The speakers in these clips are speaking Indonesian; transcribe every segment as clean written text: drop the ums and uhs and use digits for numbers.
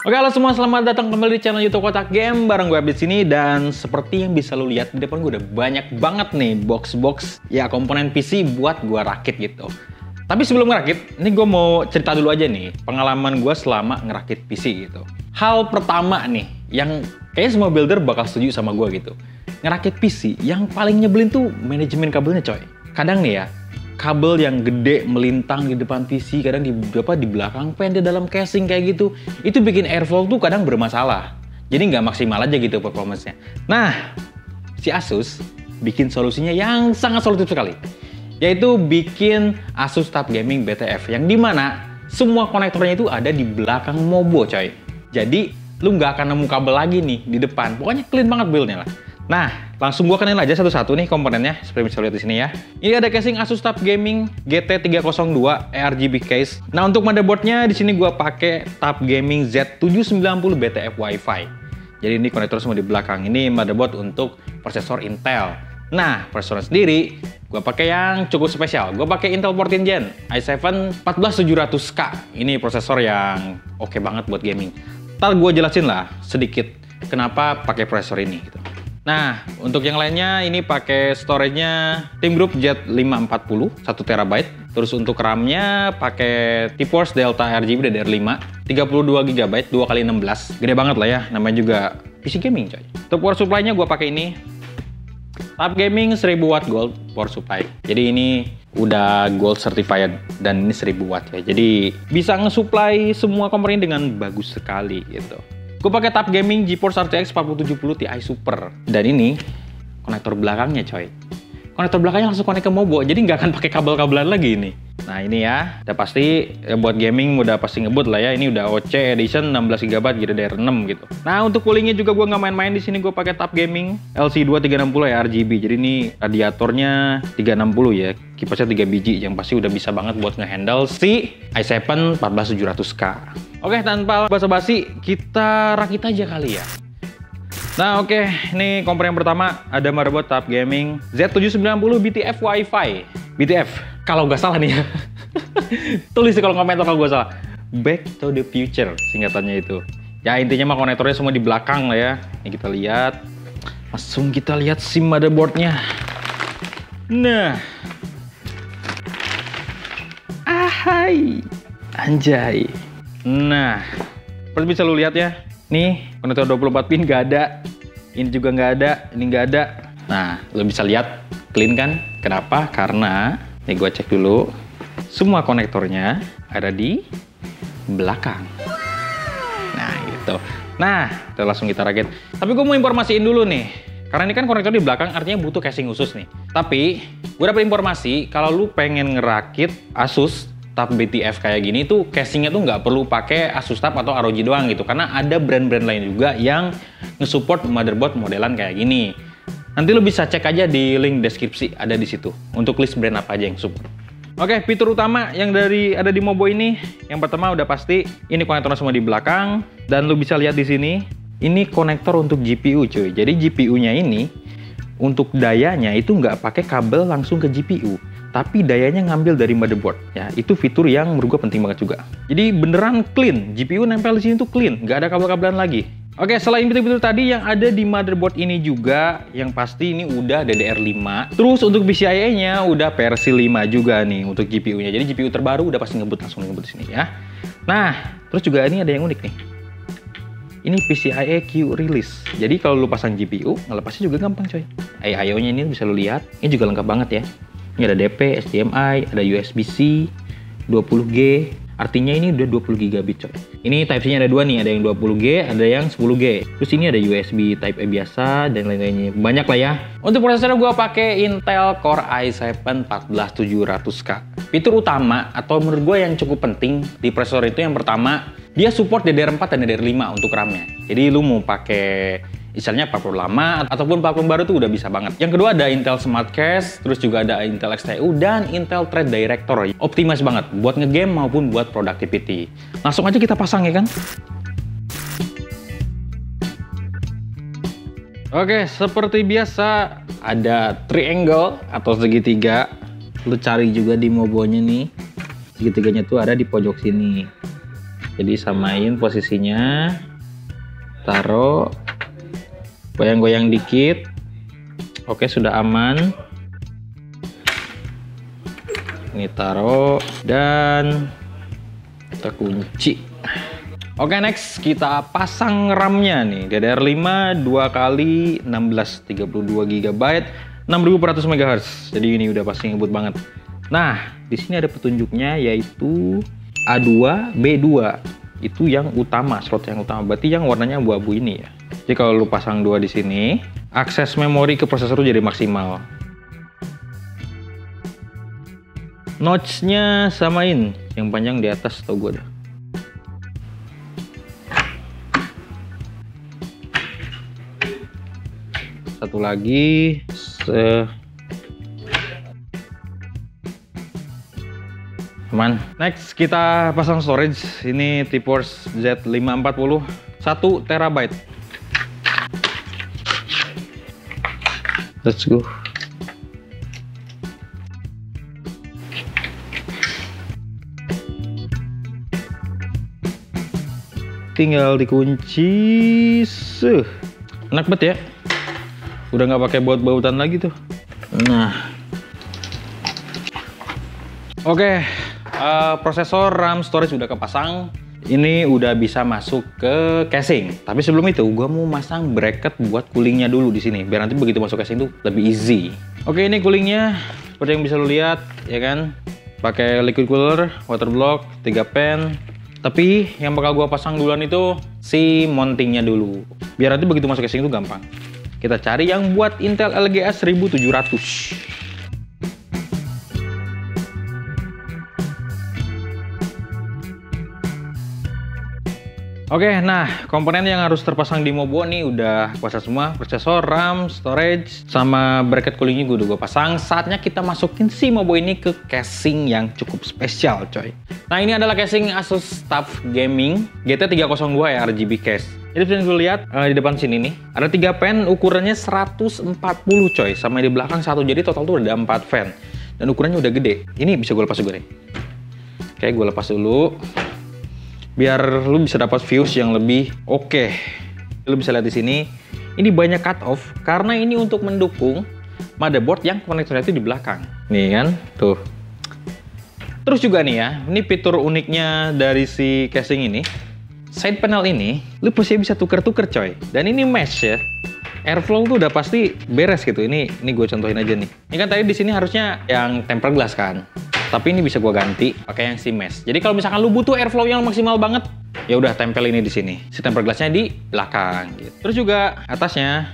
Oke, halo semua, selamat datang kembali di channel YouTube Kotak Game bareng gue Abdi sini. Dan seperti yang bisa lo lihat di depan gue udah banyak banget nih box-box ya komponen PC buat gue rakit gitu. Tapi sebelum ngerakit, ini gue mau cerita dulu aja nih pengalaman gue selama ngerakit PC gitu. Hal pertama nih yang kayaknya semua builder bakal setuju sama gue gitu. Ngerakit PC yang paling nyebelin tuh manajemen kabelnya coy. Kadang nih ya, kabel yang gede melintang di depan PC, kadang di belakang pen, di dalam casing kayak gitu. Itu bikin airflow tuh kadang bermasalah. Jadi nggak maksimal aja gitu performance-nya. Nah, si Asus bikin solusinya yang sangat solutif sekali. Yaitu bikin Asus Tab Gaming BTF. Yang dimana semua konektornya itu ada di belakang mobo coy. Jadi, lu nggak akan nemu kabel lagi nih di depan. Pokoknya clean banget build-nya lah. Nah, langsung gua kenalin aja satu-satu nih komponennya, seperti bisa lihat di sini ya. Ini ada casing Asus Tab Gaming GT302 ARGB case. Nah, untuk motherboardnya di sini gua pakai Tab Gaming Z790 BTF Wi-Fi. Jadi ini konektor semua di belakang. Ini motherboard untuk prosesor Intel. Nah, prosesornya sendiri gua pakai yang cukup spesial. Gua pakai Intel 14 Gen i7 14700K. Ini prosesor yang oke banget buat gaming. Ntar gua jelasin lah sedikit kenapa pakai prosesor ini gitu. Nah, untuk yang lainnya ini pakai storage-nya TeamGroup Z540 1 TB. Terus untuk RAM-nya pakai TeamForce Delta RGB DDR5 32 GB 2x16. Gede banget lah ya, namanya juga PC gaming coy. Untuk power supply-nya gue pakai ini Tab Gaming 1000 watt gold power supply. Jadi ini udah gold certified dan ini 1000 watt ya. Jadi bisa nge-supply semua komponen dengan bagus sekali gitu. Gue pakai Tab Gaming GeForce RTX 4070 Ti Super. Dan ini konektor belakangnya coy. Konektor belakangnya langsung konek ke mobo, jadi nggak akan pakai kabel-kabelan lagi ini. Nah ini ya, udah pasti buat gaming udah pasti ngebut lah ya. Ini udah OC edition 16 GB GDDR6 gitu. Nah untuk coolingnya juga gue nggak main-main di sini. Gue pakai Tab Gaming LC2360 ya RGB. Jadi ini radiatornya 360 ya, kipasnya 3 biji yang pasti udah bisa banget buat ngehandle si i7 14700K. Oke, tanpa basa-basi kita rakit aja kali ya. Nah oke, ini komponen yang pertama ada motherboard Tab Gaming Z790 BTF Wi-Fi. BTF, kalau nggak salah nih ya. Tulis kalau komentar kalau gue salah. Back to the future singkatannya itu. Ya intinya mah konektornya semua di belakang lah ya. Ini kita lihat. Langsung kita lihat si motherboardnya. Nah. Ahai. Anjay. Nah, seperti bisa lu lihat ya. Nih, konektor 24 pin nggak ada. Ini juga nggak ada, ini nggak ada. Nah, lu bisa lihat clean kan? Kenapa? Karena, nih gue cek dulu. Semua konektornya ada di belakang. Nah, gitu. Nah, langsung kita rakit. Tapi gue mau informasiin dulu nih. Karena ini kan konektor di belakang, artinya butuh casing khusus nih. Tapi, gue dapet informasi, kalau lu pengen ngerakit Asus Tab BTF kayak gini tuh casingnya tuh nggak perlu pakai Asus Tab atau ROG doang gitu, karena ada brand-brand lain juga yang nge-support motherboard modelan kayak gini. Nanti lo bisa cek aja di link deskripsi, ada di situ untuk list brand apa aja yang support. Oke, fitur utama yang ada di mobo ini, yang pertama udah pasti ini konektornya semua di belakang, dan lo bisa lihat di sini ini konektor untuk GPU cuy. Jadi GPU-nya ini untuk dayanya itu nggak pakai kabel langsung ke GPU, tapi dayanya ngambil dari motherboard ya. Itu fitur yang menurut gue penting banget juga. Jadi beneran clean, GPU nempel di sini tuh clean, nggak ada kabel-kabelan lagi. Oke, selain fitur-fitur tadi yang ada di motherboard ini juga, yang pasti ini udah DDR5. Terus untuk PCIe-nya udah versi 5 juga nih untuk GPU-nya. Jadi GPU terbaru udah pasti langsung ngebut di sini ya. Nah, terus juga ini ada yang unik nih. Ini PCIe Q release. Jadi kalau lu pasang GPU, ngelepasnya juga gampang coy. I/O-nya ini bisa lu lihat. Ini juga lengkap banget ya. Ini ada DP, HDMI, ada USB-C, 20G. Artinya ini udah 20 GB coy. Ini Type-C-nya ada dua nih, ada yang 20G, ada yang 10G. Terus ini ada USB Type-A biasa dan lain-lainnya. Banyak lah ya. Untuk prosesor gue pakai Intel Core i7 14700K. Fitur utama atau menurut gue yang cukup penting di prosesor itu yang pertama, dia support DDR4 dan DDR5 untuk RAM-nya. Jadi lu mau pakai misalnya platform lama ataupun platform baru tuh udah bisa banget. Yang kedua ada Intel Smart Cache, terus juga ada Intel XTU dan Intel Thread Director. Optimize banget buat ngegame maupun buat productivity. Langsung aja kita pasang ya kan. Oke, seperti biasa ada triangle atau segitiga. Lu cari juga di mobonya nih. Segitiganya tuh ada di pojok sini. Jadi samain posisinya, taruh, goyang-goyang dikit. Oke, sudah aman. Ini taruh dan kita kunci. Oke, next kita pasang RAM-nya nih. DDR5 2 kali 1632 GB 6400 MHz. Jadi ini udah pasti ngebut banget. Nah, di sini ada petunjuknya yaitu A2 B2. Itu yang utama, slot yang utama. Berarti yang warnanya abu-abu ini ya. Jadi kalau lu pasang 2 di sini, akses memori ke prosesor jadi maksimal. Notch-nya samain, yang panjang di atas tau gue dah. Satu lagi, aman. Next kita pasang storage. Ini T-Force Z540 1 TB. Let's go. Tinggal dikunci. Enak banget ya. Udah nggak pakai baut-bautan lagi tuh. Nah. Oke, prosesor, RAM, storage udah kepasang. Ini udah bisa masuk ke casing. Tapi sebelum itu, gua mau masang bracket buat coolingnya dulu di sini. Biar nanti begitu masuk casing tuh lebih easy. Oke, ini coolingnya seperti yang bisa lu lihat, ya kan? Pakai liquid cooler, water block, 3 fan. Tapi yang bakal gua pasang duluan itu si mountingnya dulu. Biar nanti begitu masuk casing itu gampang. Kita cari yang buat Intel LGA 1700. Oke, nah komponen yang harus terpasang di Mobo nih udah kuasa semua. Prosesor, RAM, storage, sama bracket coolingnya gue udah pasang. Saatnya kita masukin si Mobo ini ke casing yang cukup spesial coy. Nah ini adalah casing Asus TUF Gaming GT302 ya, RGB case. Jadi bisa gue lihat di depan sini nih ada 3 fan ukurannya 140 coy, sama di belakang 1, jadi total tuh ada 4 fan dan ukurannya udah gede. Ini bisa gue lepas juga nih. Oke, gue lepas dulu biar lu bisa dapat views yang lebih oke. Lu bisa lihat di sini, ini banyak cut off karena ini untuk mendukung motherboard yang konektornya itu di belakang. Nih kan, tuh. Terus juga nih ya, ini fitur uniknya dari si casing ini. Side panel ini, lu pasti bisa tuker-tuker coy. Dan ini mesh ya. Airflow tuh udah pasti beres gitu. Ini gue contohin aja nih. Ini kan tadi di sini harusnya yang tempered glass kan. Tapi ini bisa gue ganti pakai yang si mesh. Jadi kalau misalkan lu butuh airflow yang maksimal banget, ya udah tempel ini di sini. Si tempered glassnya di belakang gitu. Terus juga atasnya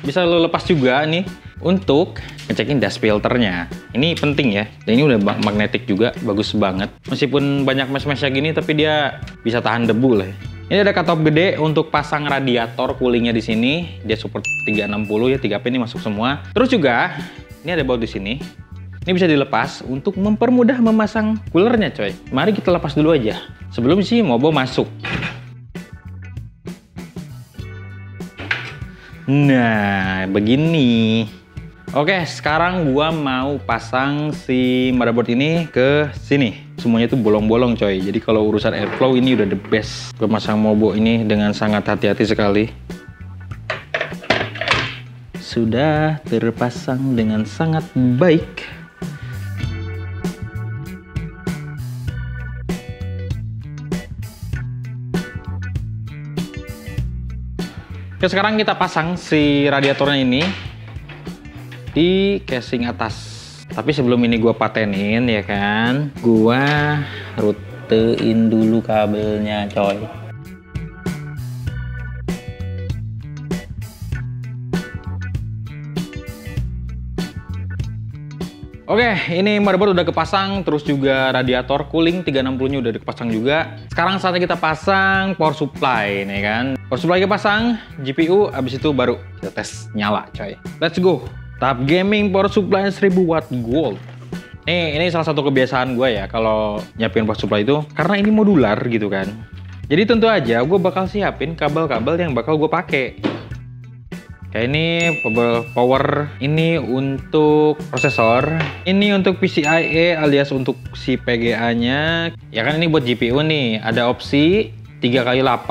bisa lu lepas juga nih untuk ngecekin dust filternya. Ini penting ya. Dan ini udah magnetik juga, bagus banget. Meskipun banyak mesh-meshnya gini, tapi dia bisa tahan debu lah. Ini ada cutoff gede untuk pasang radiator coolingnya di sini. Dia support 360 ya, 3 pin ini masuk semua. Terus juga ini ada baut di sini. Ini bisa dilepas untuk mempermudah memasang coolernya coy. Mari kita lepas dulu aja sebelum si Mobo masuk. Nah, begini. Oke, sekarang gua mau pasang si motherboard ini ke sini. Semuanya tuh bolong-bolong coy. Jadi kalau urusan airflow ini udah the best. Gua masang Mobo ini dengan sangat hati-hati sekali. Sudah terpasang dengan sangat baik. Oke, sekarang kita pasang si radiatornya ini di casing atas. Tapi sebelum ini gua patenin ya kan, gua rutein dulu kabelnya coy. Oke, ini motherboard udah kepasang, terus juga radiator cooling 360-nya udah kepasang juga. Sekarang saatnya kita pasang power supply nih kan. Power supply kepasang, GPU, abis itu baru kita tes nyala coy. Let's go. TUF Gaming power supply 1000 watt gold. Ini salah satu kebiasaan gue ya kalau nyiapin power supply itu, karena ini modular gitu kan. Jadi tentu aja gue bakal siapin kabel-kabel yang bakal gue pakai. Kayak ini power ini untuk prosesor, ini untuk PCIe alias untuk si PGA-nya. Ya kan ini buat GPU nih, ada opsi 3x8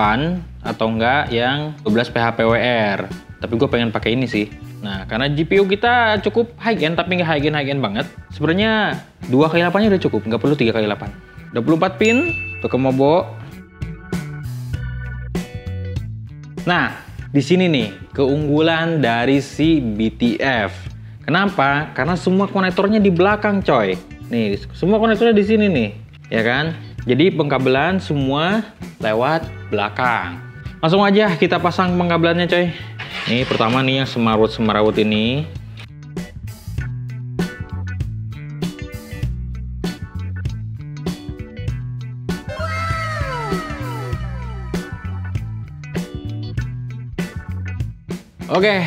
atau enggak yang 12 PHPWR. Tapi gue pengen pakai ini sih. Nah, karena GPU kita cukup high end tapi nggak high end banget. Sebenarnya 2x8-nya udah cukup, nggak perlu 3x8. 24 pin untuk Kemobo. Nah, di sini nih keunggulan dari si BTF. Kenapa? Karena semua konektornya di belakang, coy. Nih, semua konektornya di sini nih, ya kan? Jadi pengkabelan semua lewat belakang. Langsung aja kita pasang pengkabelannya, coy. Nih pertama nih yang semerawut ini. Oke,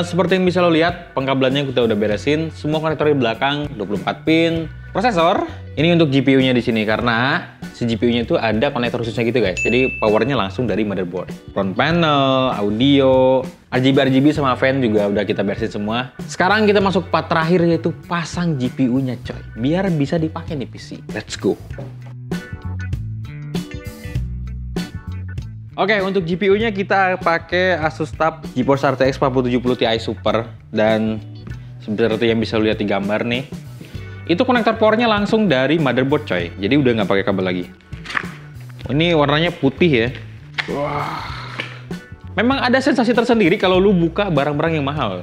seperti yang bisa lo lihat, pengkabelannya kita udah beresin. Semua konektor di belakang, 24 pin. Prosesor, ini untuk GPU-nya di sini karena si GPU-nya itu ada konektor khususnya gitu guys. Jadi powernya langsung dari motherboard. Front panel, audio, RGB sama fan juga udah kita beresin semua. Sekarang kita masuk part terakhir yaitu pasang GPU-nya coy. Biar bisa dipakai di PC. Let's go. Oke, untuk GPU-nya kita pakai Asus TUF GeForce RTX 4070 Ti Super. Dan seperti yang bisa lihat di gambar nih, itu konektor powernya langsung dari motherboard coy. Jadi udah nggak pakai kabel lagi. Ini warnanya putih ya. Wah. Memang ada sensasi tersendiri kalau lu buka barang-barang yang mahal.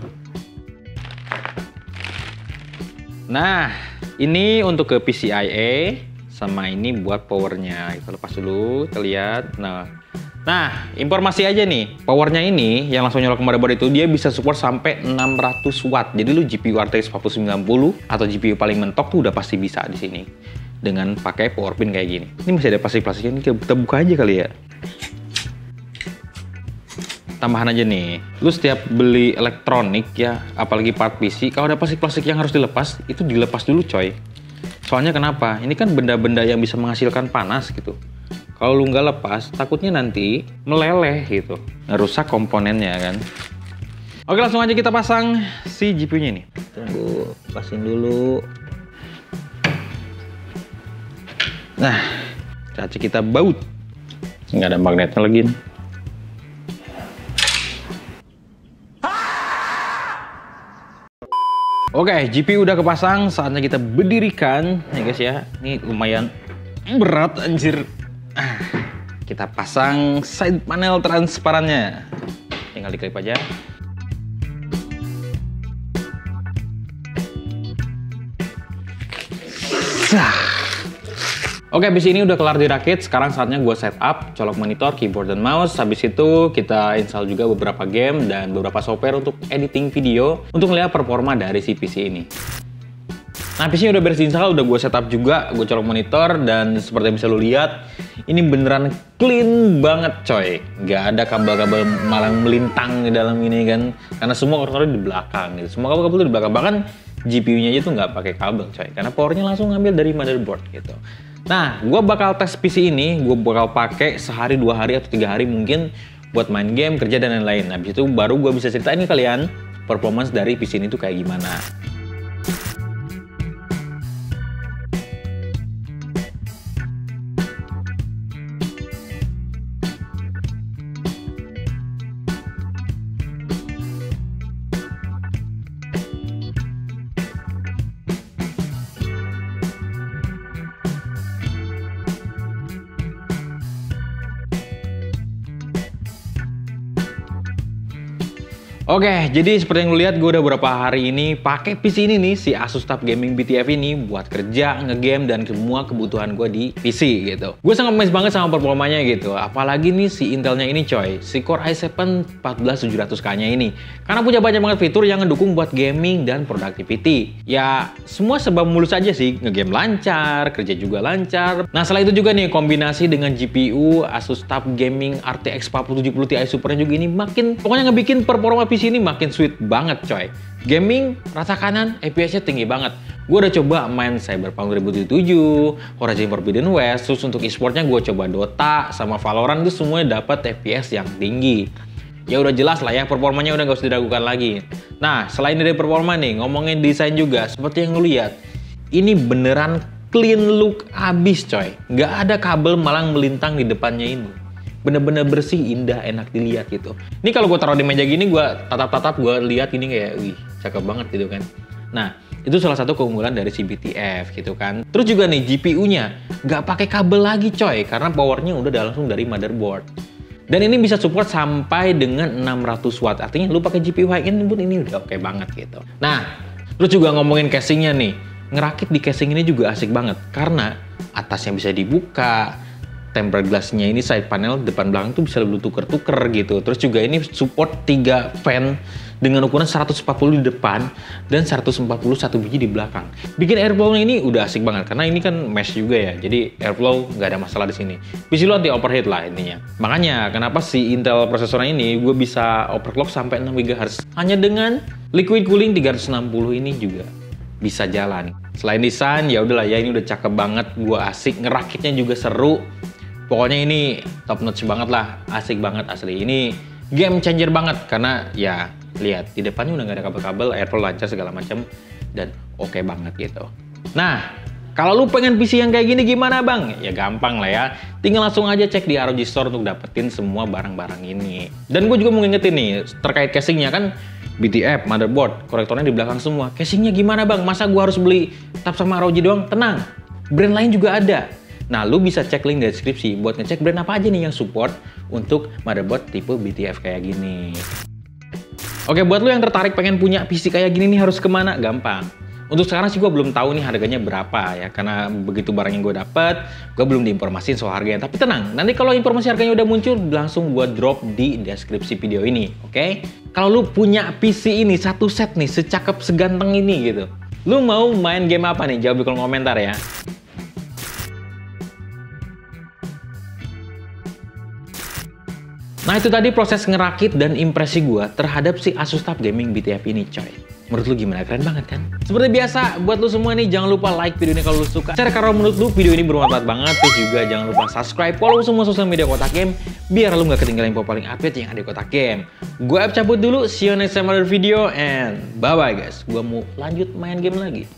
Nah, ini untuk ke PCIe sama ini buat powernya. Kita lepas dulu, kita lihat. Nah, informasi aja nih, powernya ini yang langsung nyolok ke motherboard itu dia bisa support sampai 600 watt. Jadi lu GPU RTX 4090 atau GPU paling mentok tuh udah pasti bisa di sini dengan pakai power pin kayak gini. Ini masih ada plastik-plastiknya, ini kita buka aja kali ya. Tambahan aja nih, lu setiap beli elektronik ya, apalagi part PC, kalau ada plastik-plastik yang harus dilepas, itu dilepas dulu coy. Soalnya kenapa? Ini kan benda-benda yang bisa menghasilkan panas gitu. Kalau lu nggak lepas, takutnya nanti meleleh gitu, ngerusak komponennya kan. Oke, langsung aja kita pasang si GPU-nya nih. Tunggu, pasin dulu. Nah, caci kita baut. Nggak ada magnetnya lagi nih. Oke, GPU udah kepasang, saatnya kita berdirikan ya guys ya. Ini lumayan berat anjir. Kita pasang side panel transparannya. Tinggal diklip aja. Oke, habis ini udah kelar dirakit. Sekarang saatnya gue setup, colok monitor, keyboard, dan mouse. Habis itu kita install juga beberapa game dan beberapa software untuk editing video untuk melihat performa dari si PC ini. Nah, PC-nya udah beres install, udah gue setup juga, gue colok monitor, dan seperti yang bisa lo lihat, ini beneran clean banget coy. Gak ada kabel-kabel malang melintang di dalam ini kan, karena semua konektornya di belakang gitu. Semua kabel-kabel itu di belakang, bahkan GPU-nya aja tuh nggak pakai kabel coy, karena powernya langsung ngambil dari motherboard gitu. Nah, gue bakal tes PC ini, gue bakal pakai sehari, 2 hari, atau 3 hari mungkin buat main game, kerja, dan lain-lain. Nah, habis itu baru gue bisa ceritain ke kalian performance dari PC ini tuh kayak gimana. Oke, jadi seperti yang lu lihat, gue udah beberapa hari ini pakai PC ini nih, si Asus TUF Gaming BTF ini buat kerja, ngegame, dan semua kebutuhan gue di PC gitu. Gue sangat amazed banget sama performanya gitu. Apalagi nih si Intelnya ini coy, si Core i7 14700K-nya ini. Karena punya banyak banget fitur yang ngedukung buat gaming dan productivity. Ya, semua serba mulus aja sih, ngegame lancar, kerja juga lancar. Nah, setelah itu juga nih, kombinasi dengan GPU Asus TUF Gaming RTX 4070 Ti Super-nya juga ini makin, pokoknya ngebikin performa PC ini makin sweet banget coy. Gaming, rata kanan, FPS-nya tinggi banget. Gue udah coba main Cyberpunk 2077, Horizon Forbidden West, terus untuk e-sportnya gue coba Dota sama Valorant, itu semuanya dapat FPS yang tinggi. ya udah jelas lah ya, performanya udah gak usah diragukan lagi. Nah, selain dari performa nih, ngomongin desain juga, seperti yang lu lihat, ini beneran clean look abis coy. Nggak ada kabel malang melintang di depannya ini. Bener-bener bersih, indah, enak dilihat gitu. Ini kalau gue taruh di meja gini, gue tatap-tatap, gue lihat ini kayak, wih, cakep banget gitu kan. Nah, itu salah satu keunggulan dari si BTF gitu kan. Terus juga nih GPU-nya nggak pakai kabel lagi coy, karena powernya udah langsung dari motherboard. Dan ini bisa support sampai dengan 600 watt. Artinya lu pakai GPU high-end pun ini udah oke banget gitu. Nah, terus juga ngomongin casingnya nih. Ngerakit di casing ini juga asik banget. Karena atasnya bisa dibuka, tempered glass-nya ini side panel depan belakang tuh bisa lu tuker-tuker gitu. Terus juga ini support 3 fan dengan ukuran 140 di depan dan 141 biji di belakang. Bikin airflow-nya ini udah asik banget karena ini kan mesh juga ya. Jadi airflow nggak ada masalah di sini. PC lu anti overheat lah intinya. Makanya kenapa si Intel prosesornya ini gue bisa overclock sampai 6 GHz. Hanya dengan liquid cooling 360 ini juga bisa jalan. Selain desain ya udahlah ya, ini udah cakep banget, gue asik, ngerakitnya juga seru. Pokoknya ini top notch banget lah, asik banget asli. Ini game changer banget karena ya lihat di depannya udah gak ada kabel-kabel, airflow lancar segala macam dan oke banget gitu. Nah, kalau lu pengen PC yang kayak gini gimana bang? Ya gampang lah ya, tinggal langsung aja cek di ROG Store untuk dapetin semua barang-barang ini. Dan gue juga mau ngingetin nih terkait casingnya kan, BTF, motherboard, konektornya di belakang semua. Casingnya gimana bang? Masa gue harus beli tab sama ROG doang? Tenang, brand lain juga ada. Nah, lu bisa cek link di deskripsi buat ngecek brand apa aja nih yang support untuk motherboard tipe BTF kayak gini. Oke, buat lu yang tertarik pengen punya PC kayak gini nih harus kemana? Gampang. Untuk sekarang sih gue belum tahu nih harganya berapa ya, karena begitu barang yang gue dapet, gue belum diinformasiin soal harganya. Tapi tenang, nanti kalau informasi harganya udah muncul, langsung gue drop di deskripsi video ini, oke? Kalau lu punya PC ini, satu set nih, secakep, seganteng ini gitu, lu mau main game apa nih? Jawab di kolom komentar ya. Nah itu tadi proses ngerakit dan impresi gue terhadap si Asus Tab Gaming BTF ini coy. Menurut lu gimana? Keren banget kan? Seperti biasa, buat lu semua nih jangan lupa like video ini kalau lu suka. Share kalau menurut lu video ini bermanfaat banget. Terus juga jangan lupa subscribe, follow semua sosial media Kotak Game biar lu gak ketinggalan info paling update yang ada di Kotak Game. Gue cabut dulu, see you next time other video and bye bye guys. Gue mau lanjut main game lagi.